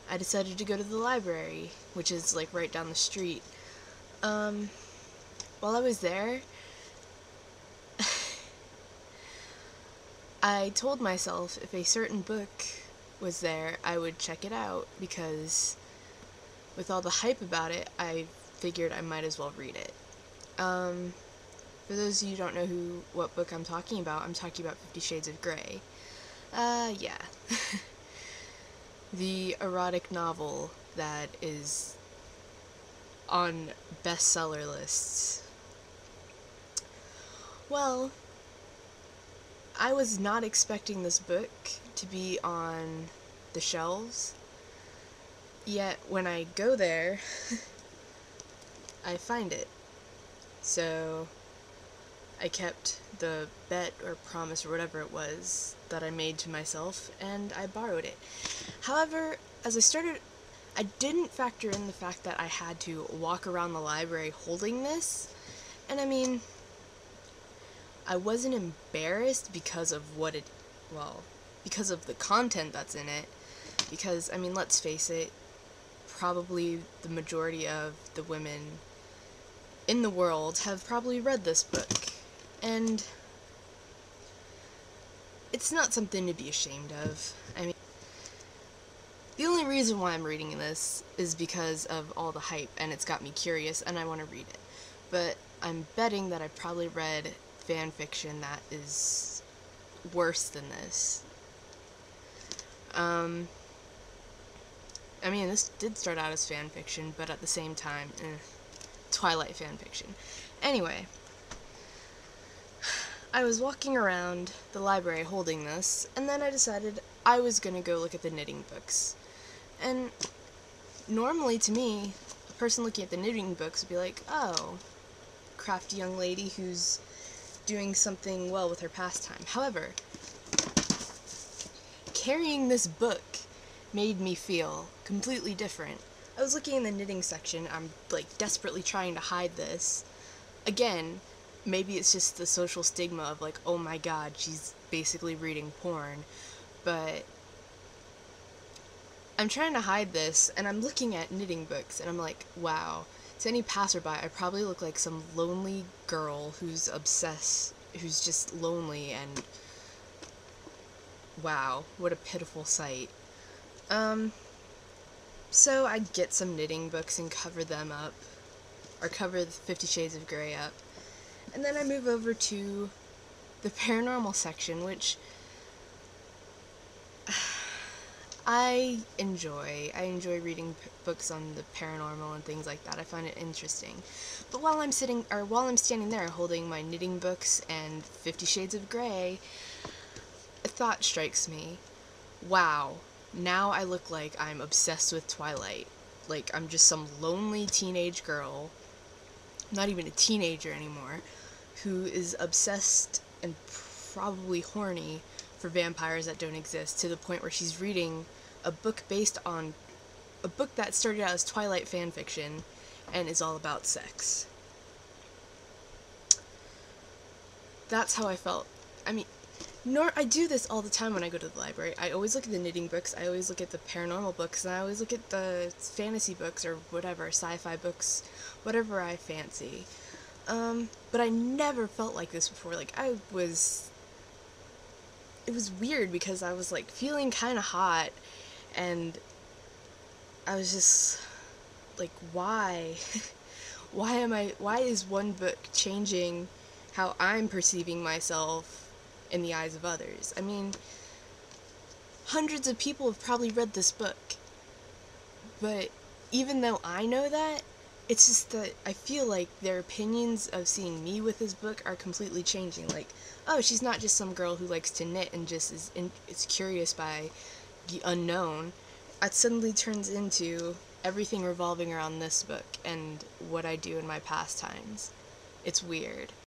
I decided to go to the library, which is like right down the street. While I was there, I told myself if a certain book was there, I would check it out because with all the hype about it, I figured I might as well read it. For those of you who don't know what book I'm talking about 50 Shades of Grey. Yeah. The erotic novel that is on bestseller lists. Well, I was not expecting this book to be on the shelves, yet when I go there, I find it. So I kept the bet or promise or whatever it was that I made to myself, and I borrowed it. However, as I didn't factor in the fact that I had to walk around the library holding this, and I mean, I wasn't embarrassed because of because of the content that's in it, because, I mean, let's face it, probably the majority of the women in the world have probably read this book, and it's not something to be ashamed of. I mean, the only reason why I'm reading this is because of all the hype, and it's got me curious, and I want to read it. But I'm betting that I probably read fan fiction that is worse than this. I mean, this did start out as fan fiction, but at the same time, Twilight fan fiction. Anyway, I was walking around the library holding this, and then I decided I was gonna go look at the knitting books. And normally to me, a person looking at the knitting books would be like, oh, crafty young lady who's doing something well with her pastime. However, carrying this book made me feel completely different. I was looking in the knitting section, I'm like desperately trying to hide this. Again, maybe it's just the social stigma of like, oh my god, she's basically reading porn, but I'm trying to hide this, and I'm looking at knitting books, and I'm like, wow, to any passerby, I probably look like some lonely girl who's obsessed, who's just lonely, and wow, what a pitiful sight. So I get some knitting books and cover them up, or cover the 50 Shades of Grey up, and then I move over to the paranormal section, which I enjoy. I enjoy reading books on the paranormal and things like that. I find it interesting. But while I'm standing there holding my knitting books and 50 Shades of Grey, a thought strikes me. Wow, now I look like I'm obsessed with Twilight. Like I'm just some lonely teenage girl, not even a teenager anymore, who is obsessed and probably horny for vampires that don't exist, to the point where she's reading a book based on a book that started out as Twilight fanfiction and is all about sex. That's how I felt. I mean, I do this all the time when I go to the library. I always look at the knitting books, I always look at the paranormal books, and I always look at the fantasy books or whatever, sci-fi books, whatever I fancy. But I never felt like this before. Like, it was weird because I was like feeling kind of hot, and I was just like, why? Why is one book changing how I'm perceiving myself in the eyes of others? I mean, hundreds of people have probably read this book, but even though I know that, it's just that I feel like their opinions of seeing me with this book are completely changing. Like, oh, she's not just some girl who likes to knit and just is curious by the unknown. It suddenly turns into everything revolving around this book and what I do in my pastimes. It's weird.